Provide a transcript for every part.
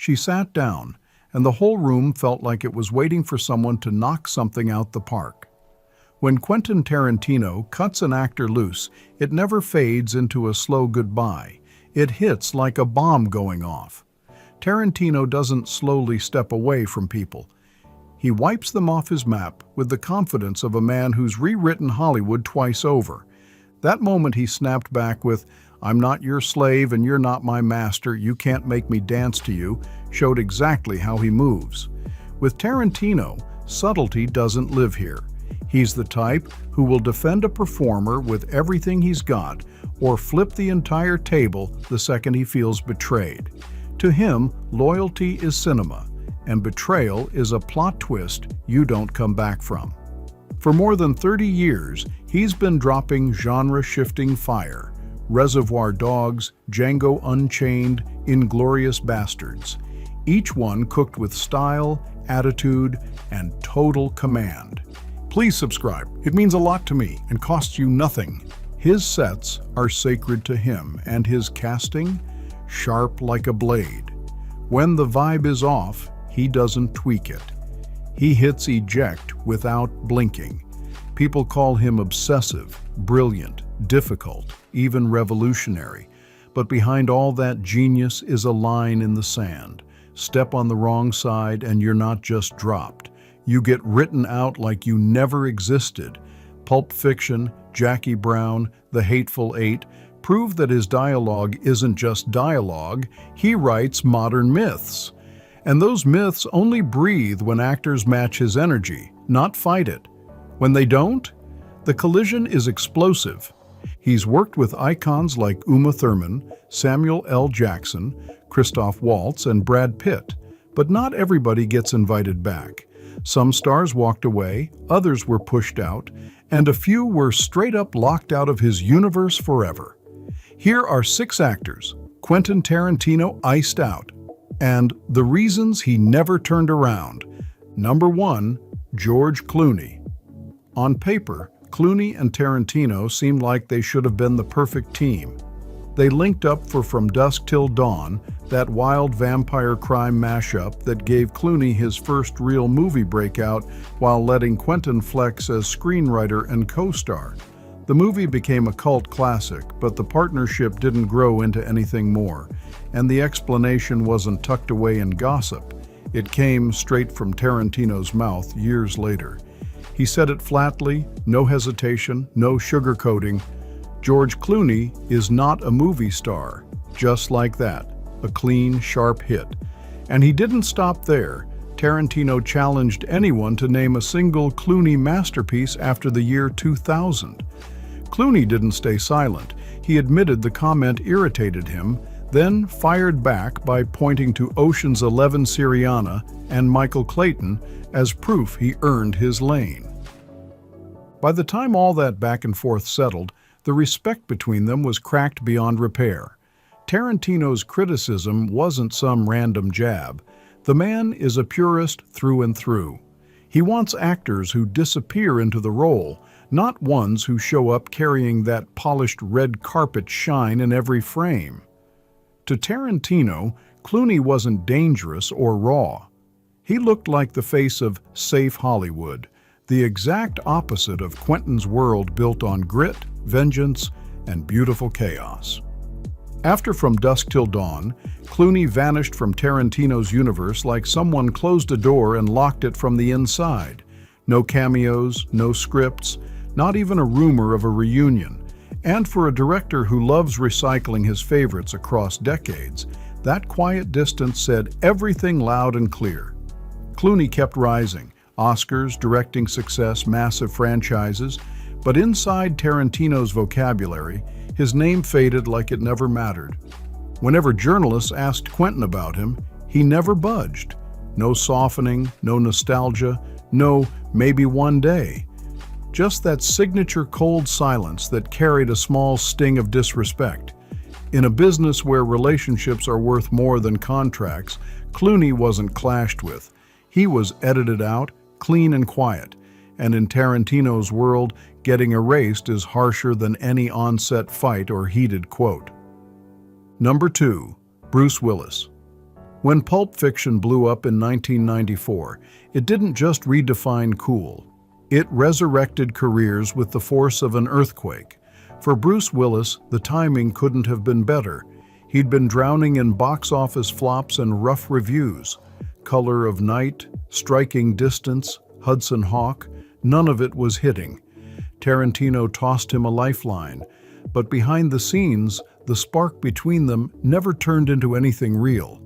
She sat down, and the whole room felt like it was waiting for someone to knock something out the park. When Quentin Tarantino cuts an actor loose, it never fades into a slow goodbye. It hits like a bomb going off. Tarantino doesn't slowly step away from people. He wipes them off his map with the confidence of a man who's rewritten Hollywood twice over. That moment he snapped back with, "I'm not your slave and you're not my master, you can't make me dance to you," showed exactly how he moves. With Tarantino, subtlety doesn't live here. He's the type who will defend a performer with everything he's got or flip the entire table the second he feels betrayed. To him, loyalty is cinema, and betrayal is a plot twist you don't come back from. For more than 30 years, he's been dropping genre-shifting fire. Reservoir Dogs, Django Unchained, Inglourious Bastards. Each one cooked with style, attitude, and total command. Please subscribe. It means a lot to me and costs you nothing. His sets are sacred to him, and his casting, sharp like a blade. When the vibe is off, he doesn't tweak it. He hits eject without blinking. People call him obsessive, brilliant, difficult, even revolutionary. But behind all that genius is a line in the sand. Step on the wrong side and you're not just dropped. You get written out like you never existed. Pulp Fiction, Jackie Brown, The Hateful Eight prove that his dialogue isn't just dialogue. He writes modern myths. And those myths only breathe when actors match his energy, not fight it. When they don't, the collision is explosive. He's worked with icons like Uma Thurman, Samuel L. Jackson, Christoph Waltz, and Brad Pitt. But not everybody gets invited back. Some stars walked away, others were pushed out, and a few were straight up locked out of his universe forever. Here are 6 actors Quentin Tarantino iced out, and the reasons he never turned around. Number 1, George Clooney. On paper, Clooney and Tarantino seemed like they should have been the perfect team. They linked up for From Dusk Till Dawn, that wild vampire crime mashup that gave Clooney his first real movie breakout while letting Quentin flex as screenwriter and co-star. The movie became a cult classic, but the partnership didn't grow into anything more, and the explanation wasn't tucked away in gossip. It came straight from Tarantino's mouth years later. He said it flatly, no hesitation, no sugarcoating. George Clooney is not a movie star. Just like that, a clean, sharp hit. And he didn't stop there. Tarantino challenged anyone to name a single Clooney masterpiece after the year 2000. Clooney didn't stay silent. He admitted the comment irritated him, then fired back by pointing to Ocean's 11 Syriana and Michael Clayton as proof he earned his lane. By the time all that back and forth settled, the respect between them was cracked beyond repair. Tarantino's criticism wasn't some random jab. The man is a purist through and through. He wants actors who disappear into the role, not ones who show up carrying that polished red carpet shine in every frame. To Tarantino, Clooney wasn't dangerous or raw. He looked like the face of safe Hollywood, the exact opposite of Quentin's world built on grit, vengeance, and beautiful chaos. After From Dusk Till Dawn, Clooney vanished from Tarantino's universe like someone closed a door and locked it from the inside. No cameos, no scripts, not even a rumor of a reunion. And for a director who loves recycling his favorites across decades, that quiet distance said everything loud and clear. Clooney kept rising, Oscars, directing success, massive franchises, but inside Tarantino's vocabulary, his name faded like it never mattered. Whenever journalists asked Quentin about him, he never budged. No softening, no nostalgia, no maybe one day. Just that signature cold silence that carried a small sting of disrespect. In a business where relationships are worth more than contracts, Clooney wasn't clashed with. He was edited out, clean and quiet. And in Tarantino's world, getting erased is harsher than any on-set fight or heated quote. Number 2, Bruce Willis. When Pulp Fiction blew up in 1994, it didn't just redefine cool. It resurrected careers with the force of an earthquake. For Bruce Willis, the timing couldn't have been better. He'd been drowning in box office flops and rough reviews. Color of Night, Striking Distance, Hudson Hawk, none of it was hitting. Tarantino tossed him a lifeline, but behind the scenes, the spark between them never turned into anything real.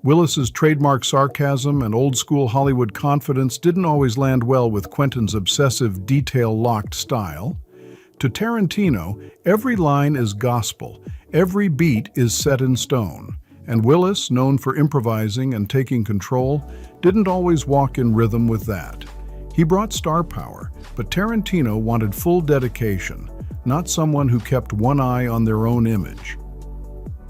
Willis's trademark sarcasm and old-school Hollywood confidence didn't always land well with Quentin's obsessive, detail-locked style. To Tarantino, every line is gospel, every beat is set in stone. And Willis, known for improvising and taking control, didn't always walk in rhythm with that. He brought star power, but Tarantino wanted full dedication, not someone who kept one eye on their own image.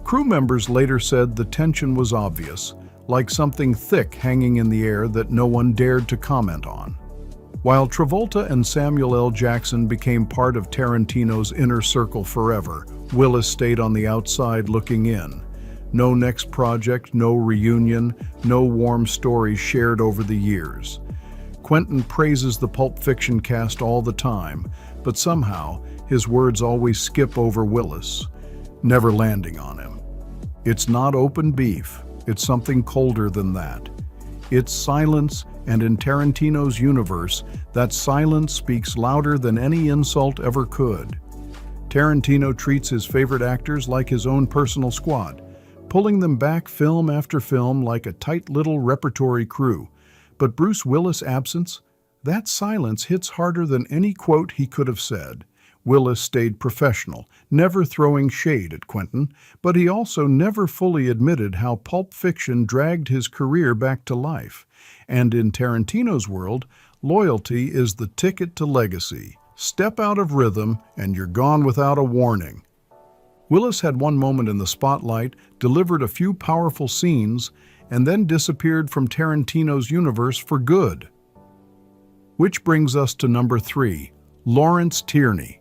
Crew members later said the tension was obvious, like something thick hanging in the air that no one dared to comment on. While Travolta and Samuel L. Jackson became part of Tarantino's inner circle forever, Willis stayed on the outside looking in. No next project, no reunion, no warm stories shared over the years. Quentin praises the Pulp Fiction cast all the time, but somehow his words always skip over Willis, never landing on him. It's not open beef, it's something colder than that. It's silence, and in Tarantino's universe, that silence speaks louder than any insult ever could. Tarantino treats his favorite actors like his own personal squad, pulling them back film after film like a tight little repertory crew. But Bruce Willis' absence? That silence hits harder than any quote he could have said. Willis stayed professional, never throwing shade at Quentin, but he also never fully admitted how Pulp Fiction dragged his career back to life. And in Tarantino's world, loyalty is the ticket to legacy. Step out of rhythm, and you're gone without a warning. Willis had one moment in the spotlight, delivered a few powerful scenes, and then disappeared from Tarantino's universe for good. Which brings us to number 3, Lawrence Tierney.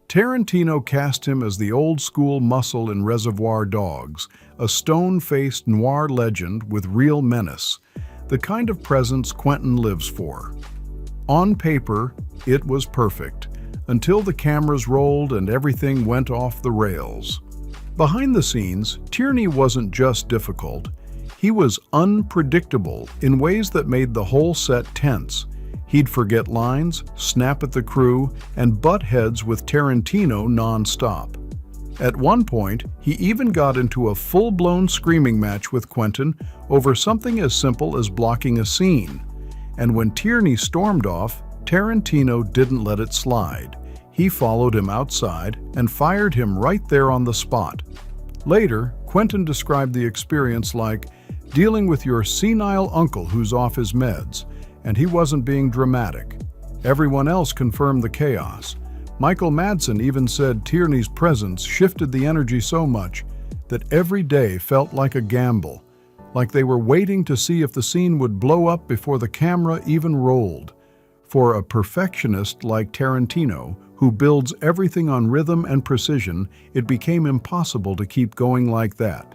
Tarantino cast him as the old-school muscle in Reservoir Dogs, a stone-faced noir legend with real menace, the kind of presence Quentin lives for. On paper, it was perfect, until the cameras rolled and everything went off the rails. Behind the scenes, Tierney wasn't just difficult, he was unpredictable in ways that made the whole set tense. He'd forget lines, snap at the crew, and butt heads with Tarantino non-stop. At one point, he even got into a full-blown screaming match with Quentin over something as simple as blocking a scene. And when Tierney stormed off, Tarantino didn't let it slide. He followed him outside and fired him right there on the spot. Later, Quentin described the experience like dealing with your senile uncle who's off his meds, and he wasn't being dramatic. Everyone else confirmed the chaos. Michael Madsen even said Tierney's presence shifted the energy so much that every day felt like a gamble, like they were waiting to see if the scene would blow up before the camera even rolled. For a perfectionist like Tarantino, who builds everything on rhythm and precision, it became impossible to keep going like that.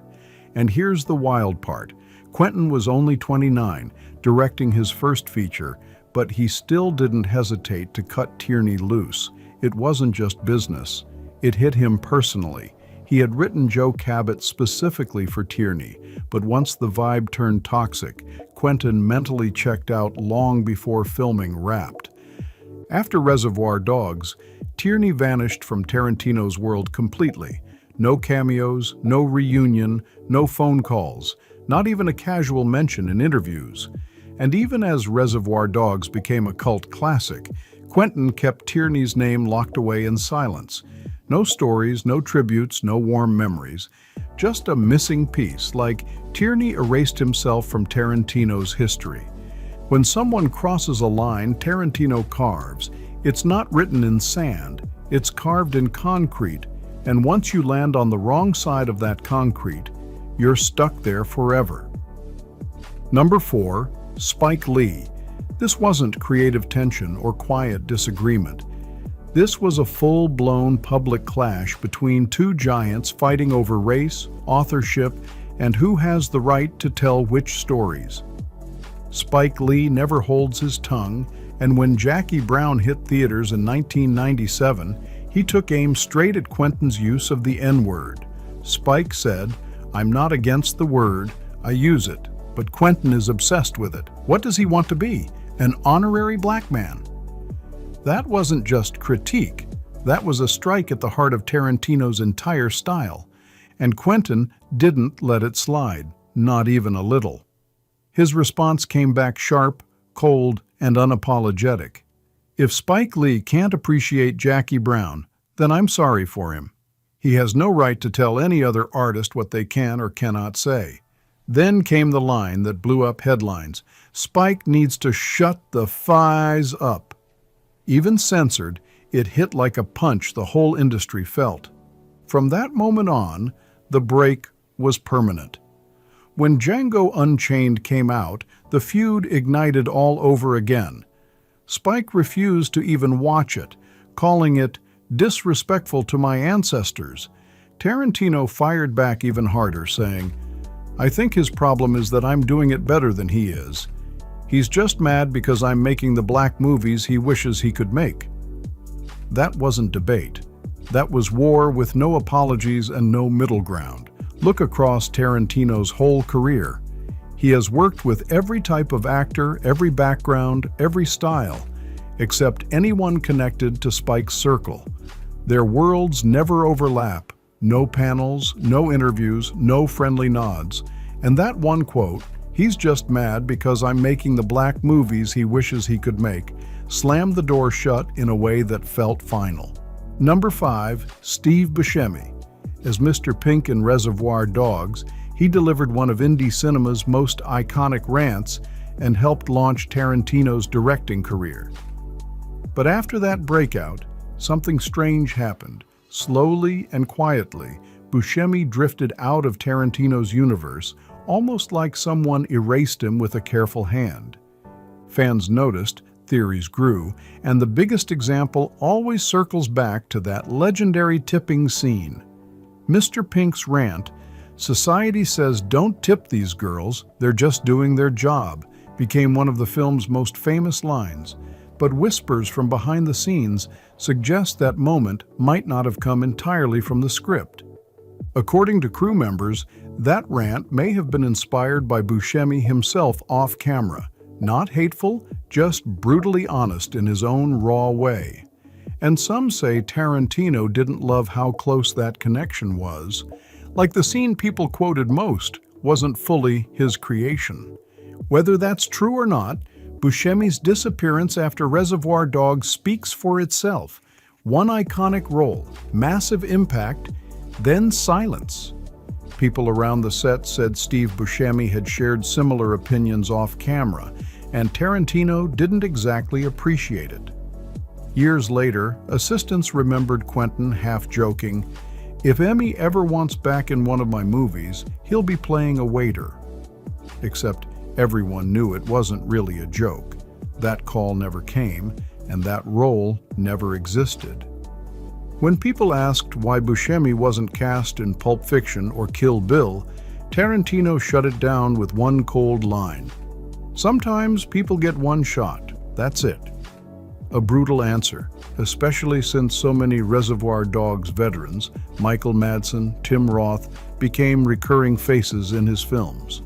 And here's the wild part. Quentin was only 29, directing his first feature, but he still didn't hesitate to cut Tierney loose. It wasn't just business. It hit him personally. He had written Joe Cabot specifically for Tierney, but once the vibe turned toxic, Quentin mentally checked out long before filming wrapped. After Reservoir Dogs, Tierney vanished from Tarantino's world completely. No cameos, no reunion, no phone calls, not even a casual mention in interviews. And even as Reservoir Dogs became a cult classic, Quentin kept Tierney's name locked away in silence. No stories, no tributes, no warm memories. Just a missing piece, like Tierney erased himself from Tarantino's history. When someone crosses a line Tarantino carves, it's not written in sand, it's carved in concrete, and once you land on the wrong side of that concrete, you're stuck there forever. Number 4, Spike Lee. This wasn't creative tension or quiet disagreement. This was a full-blown public clash between two giants fighting over race, authorship, And who has the right to tell which stories? Spike Lee never holds his tongue, and when Jackie Brown hit theaters in 1997, he took aim straight at Quentin's use of the N-word. Spike said, "I'm not against the word, I use it, but Quentin is obsessed with it. What does he want to be? An honorary black man?" That wasn't just critique. That was a strike at the heart of Tarantino's entire style. And Quentin didn't let it slide, not even a little. His response came back sharp, cold, and unapologetic. If Spike Lee can't appreciate Jackie Brown, then I'm sorry for him. He has no right to tell any other artist what they can or cannot say. Then came the line that blew up headlines. Spike needs to shut the Feuds up. Even censored, it hit like a punch the whole industry felt. From that moment on, the break was permanent. When Django Unchained came out, the feud ignited all over again. Spike refused to even watch it, calling it disrespectful to my ancestors. Tarantino fired back even harder, saying, "I think his problem is that I'm doing it better than he is. He's just mad because I'm making the black movies he wishes he could make." That wasn't debate. That was war with no apologies and no middle ground. Look across Tarantino's whole career. He has worked with every type of actor, every background, every style, except anyone connected to Spike's circle. Their worlds never overlap. No panels, no interviews, no friendly nods. And that one quote, "He's just mad because I'm making the black movies he wishes he could make," slammed the door shut in a way that felt final. Number 5, Steve Buscemi. As Mr. Pink in Reservoir Dogs, he delivered one of indie cinema's most iconic rants and helped launch Tarantino's directing career. But after that breakout, something strange happened. Slowly and quietly, Buscemi drifted out of Tarantino's universe, almost like someone erased him with a careful hand. Fans noticed, theories grew, and the biggest example always circles back to that legendary tipping scene. Mr. Pink's rant, "Society says don't tip these girls, they're just doing their job," became one of the film's most famous lines. But whispers from behind the scenes suggest that moment might not have come entirely from the script. According to crew members, that rant may have been inspired by Buscemi himself off camera. Not hateful, just brutally honest in his own raw way. And some say Tarantino didn't love how close that connection was. Like the scene people quoted most wasn't fully his creation. Whether that's true or not, Buscemi's disappearance after Reservoir Dogs speaks for itself. One iconic role, massive impact, then silence. People around the set said Steve Buscemi had shared similar opinions off camera, and Tarantino didn't exactly appreciate it. Years later, assistants remembered Quentin half-joking, "If Emmy ever wants back in one of my movies, he'll be playing a waiter." Except everyone knew it wasn't really a joke. That call never came, and that role never existed. When people asked why Buscemi wasn't cast in Pulp Fiction or Kill Bill, Tarantino shut it down with one cold line. "Sometimes people get one shot, that's it." A brutal answer, especially since so many Reservoir Dogs veterans, Michael Madsen, Tim Roth, became recurring faces in his films.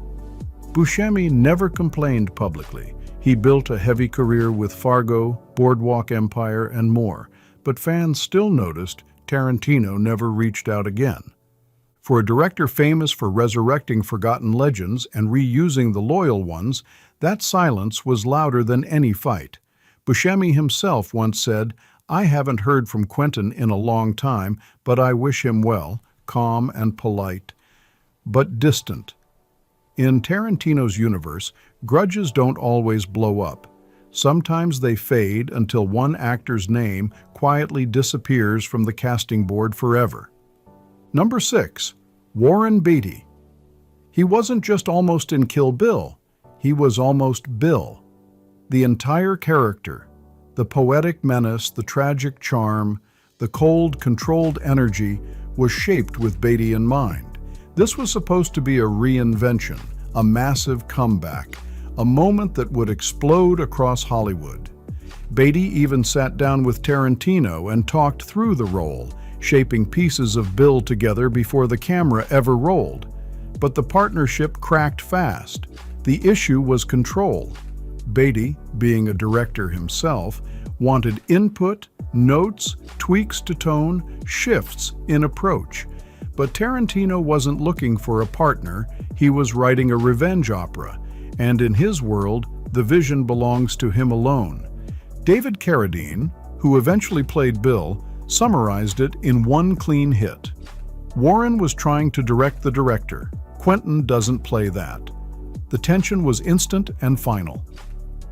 Buscemi never complained publicly. He built a heavy career with Fargo, Boardwalk Empire, and more, but fans still noticed Tarantino never reached out again. For a director famous for resurrecting forgotten legends and reusing the loyal ones, that silence was louder than any fight. Buscemi himself once said, "I haven't heard from Quentin in a long time, but I wish him well," calm and polite, but distant. In Tarantino's universe, grudges don't always blow up. Sometimes they fade until one actor's name quietly disappears from the casting board forever. Number 6, Warren Beatty. He wasn't just almost in Kill Bill, he was almost Bill. The entire character, the poetic menace, the tragic charm, the cold, controlled energy was shaped with Beatty in mind. This was supposed to be a reinvention, a massive comeback, a moment that would explode across Hollywood. Beatty even sat down with Tarantino and talked through the role, shaping pieces of Bill together before the camera ever rolled. But the partnership cracked fast. The issue was control. Beatty, being a director himself, wanted input, notes, tweaks to tone, shifts in approach. But Tarantino wasn't looking for a partner, he was writing a revenge opera, and in his world, the vision belongs to him alone. David Carradine, who eventually played Bill, summarized it in one clean hit. Warren was trying to direct the director. Quentin doesn't play that. The tension was instant and final.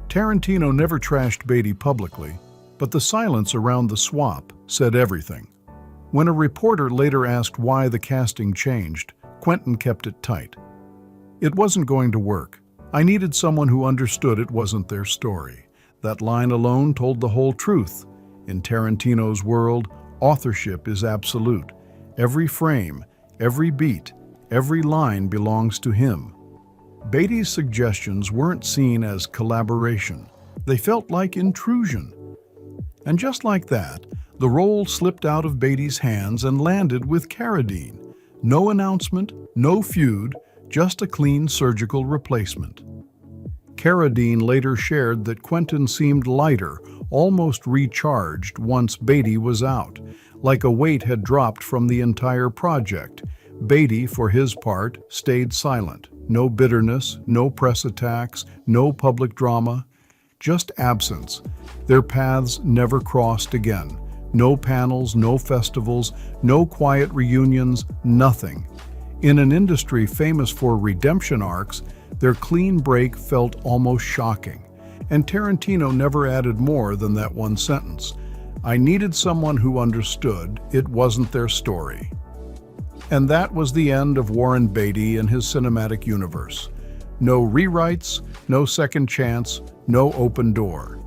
Tarantino never trashed Beatty publicly, but the silence around the swap said everything. When a reporter later asked why the casting changed, Quentin kept it tight. It wasn't going to work. I needed someone who understood it wasn't their story. That line alone told the whole truth. In Tarantino's world, authorship is absolute. Every frame, every beat, every line belongs to him. Beatty's suggestions weren't seen as collaboration. They felt like intrusion. And just like that, the role slipped out of Beatty's hands and landed with Carradine. No announcement, no feud, just a clean surgical replacement. Carradine later shared that Quentin seemed lighter, almost recharged once Beatty was out, like a weight had dropped from the entire project. Beatty, for his part, stayed silent. No bitterness, no press attacks, no public drama, just absence. Their paths never crossed again. No panels, no festivals, no quiet reunions, nothing. In an industry famous for redemption arcs, their clean break felt almost shocking. And Tarantino never added more than that one sentence. I needed someone who understood it wasn't their story. And that was the end of Warren Beatty and his cinematic universe. No rewrites, no second chance, no open door.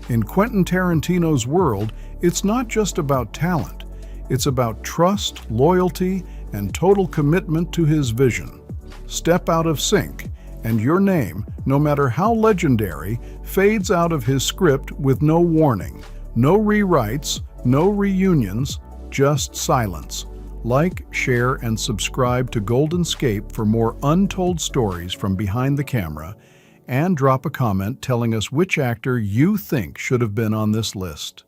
In Quentin Tarantino's world, it's not just about talent. It's about trust, loyalty, and total commitment to his vision. Step out of sync, and your name, no matter how legendary, fades out of his script with no warning. No rewrites, no reunions, just silence. Like, share, and subscribe to Golden Scape for more untold stories from behind the camera, and drop a comment telling us which actor you think should have been on this list.